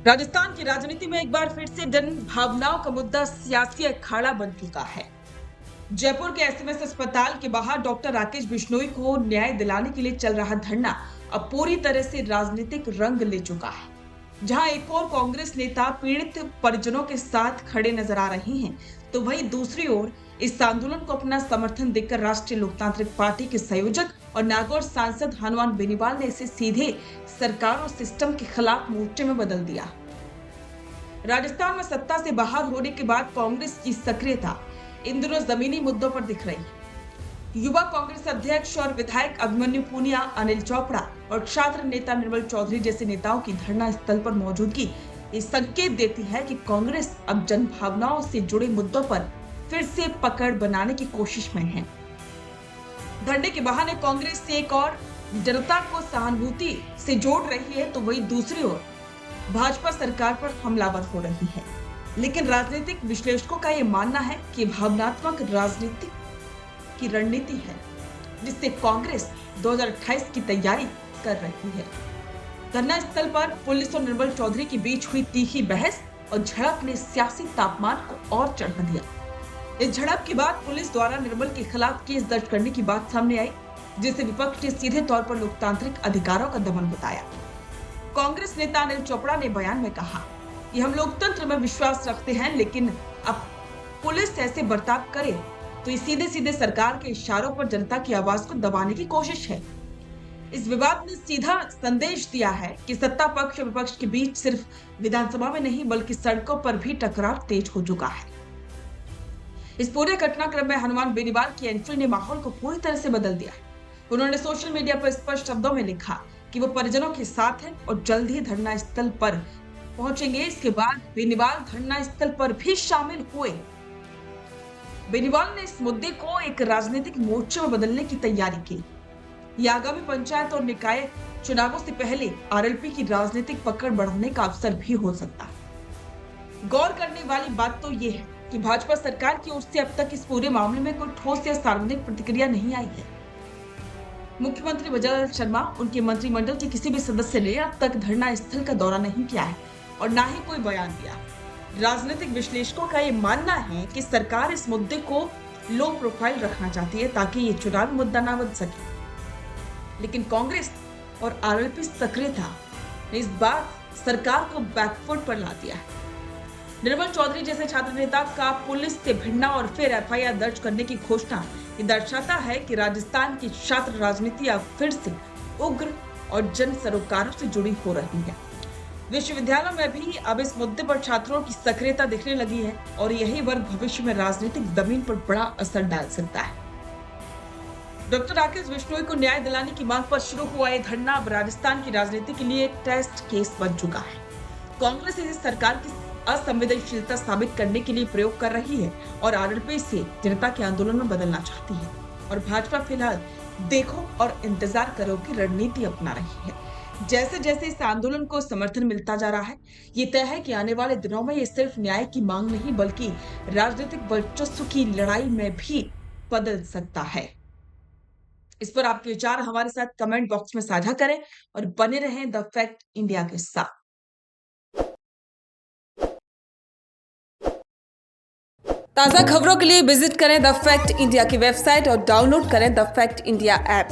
राजस्थान की राजनीति में एक बार फिर से जन भावनाओं का मुद्दा सियासी अखाड़ा बन चुका है। जयपुर के एसएमएस अस्पताल के बाहर डॉक्टर राकेश बिश्नोई को न्याय दिलाने के लिए चल रहा धरना अब पूरी तरह से राजनीतिक रंग ले चुका है। जहां एक और कांग्रेस नेता पीड़ित परिजनों के साथ खड़े नजर आ रहे हैं, तो वहीं दूसरी ओर इस आंदोलन को अपना समर्थन देकर राष्ट्रीय लोकतांत्रिक पार्टी के संयोजक और नागौर सांसद हनुमान बेनीवाल ने इसे सीधे सरकार और सिस्टम के खिलाफ मोर्चे में बदल दिया। राजस्थान में सत्ता से बाहर होने के बाद कांग्रेस की सक्रियता इन दिनों जमीनी मुद्दों पर दिख रही है। युवा कांग्रेस अध्यक्ष और विधायक अभिमन्यु पूनिया, अनिल चोपड़ा और छात्र नेता निर्मल चौधरी जैसे नेताओं की धरना स्थल पर मौजूदगी ये संकेत देती है कि कांग्रेस अब जन भावनाओं से जुड़े मुद्दों पर फिर से पकड़ बनाने की कोशिश में है। धरने के बहाने कांग्रेस से एक और जनता को सहानुभूति से जोड़ रही है, तो वहीं दूसरी ओर भाजपा सरकार पर हमलावर हो रही है। लेकिन राजनीतिक विश्लेषकों का यह मानना है कि भावनात्मक राजनीति की रणनीति है, जिससे कांग्रेस 2028 की तैयारी कर रही है। धरना स्थल पर पुलिस और निर्मल चौधरी के बीच हुई तीखी बहस और झड़प ने सियासी तापमान को और चढ़ा दिया। इस झड़प के बाद पुलिस द्वारा निर्मल के खिलाफ केस दर्ज करने की बात सामने आई, जिसे विपक्ष ने सीधे तौर पर लोकतांत्रिक अधिकारों का दमन बताया। कांग्रेस नेता अनिल चोपड़ा ने बयान में कहा कि हम लोकतंत्र में विश्वास रखते हैं, लेकिन अब पुलिस ऐसे बर्ताव करे तो ये सीधे सीधे सरकार के इशारों पर जनता की आवाज को दबाने की कोशिश है। इस विवाद ने सीधा संदेश दिया है कि सत्ता पक्ष और विपक्ष के बीच सिर्फ विधानसभा में नहीं बल्कि सड़कों पर भी टकराव तेज हो चुका है। इस पूरे घटनाक्रम में हनुमान बेनीवाल की एंट्री ने माहौल को पूरी तरह से बदल दिया है। उन्होंने सोशल मीडिया पर स्पष्ट शब्दों में लिखा कि वो परिजनों के साथ हैं और जल्द ही धरना स्थल पर पहुंचेंगे। इसके बाद बेनीवाल धरना स्थल पर भी शामिल हुए। बेनीवाल ने इस मुद्दे को एक राजनीतिक मोर्चे में बदलने की तैयारी की। यह आगामी पंचायत और निकाय चुनावों से पहले आरएलपी की राजनीतिक पकड़ बढ़ाने का अवसर भी हो सकता है। गौर करने वाली बात तो यह है कि भाजपा सरकार की ओर से अब तक इस पूरे मामले में कोई ठोस या सार्वजनिक प्रतिक्रिया नहीं आई है। मुख्यमंत्री विजय शर्मा, उनके मंत्रिमंडल के किसी भी सदस्य ने अब तक धरना स्थल का दौरा नहीं किया है और ना ही कोई बयान दिया। राजनीतिक विश्लेषकों का यह मानना है कि सरकार इस मुद्दे को लो प्रोफाइल रखना चाहती है ताकि ये चुनावी मुद्दा ना बन सके। लेकिन कांग्रेस और आरएलपी सक्रियता ने इस बार सरकार को बैकफुट पर ला दिया है। निर्मल चौधरी जैसे छात्र नेता का पुलिस से भिड़ना और फिर एफआईआर दर्ज करने की घोषणा ये दर्शाता है कि राजस्थान की छात्र राजनीति अब फिर से उग्र और जन सरोकारों से जुड़ी हो रही है। विश्वविद्यालयों में भी अब इस मुद्दे पर छात्रों की सक्रियता दिखने लगी है और यही वर्ग भविष्य में राजनीतिक जमीन पर बड़ा असर डाल सकता है। डॉक्टर राकेश बिश्नोई को न्याय दिलाने की मांग पर शुरू हुआ यह धरना अब राजस्थान की राजनीति के लिए एक टेस्ट केस बन चुका है। कांग्रेस इसे सरकार की असंवेदनशीलता साबित करने के लिए प्रयोग कर रही है और आरएलपी से जनता के आंदोलन में बदलना चाहती है, और भाजपा फिलहाल देखो और इंतजार करो की रणनीति अपना रही है। जैसे जैसे इस आंदोलन को समर्थन मिलता जा रहा है, ये तय है कि आने वाले दिनों में ये सिर्फ न्याय की मांग नहीं बल्कि राजनीतिक वर्चस्व की लड़ाई में भी बदल सकता है। इस पर आपके विचार हमारे साथ कमेंट बॉक्स में साझा करें और बने रहें द फैक्ट इंडिया के साथ। ताज़ा खबरों के लिए विजिट करें द फैक्ट इंडिया की वेबसाइट और डाउनलोड करें द फैक्ट इंडिया ऐप।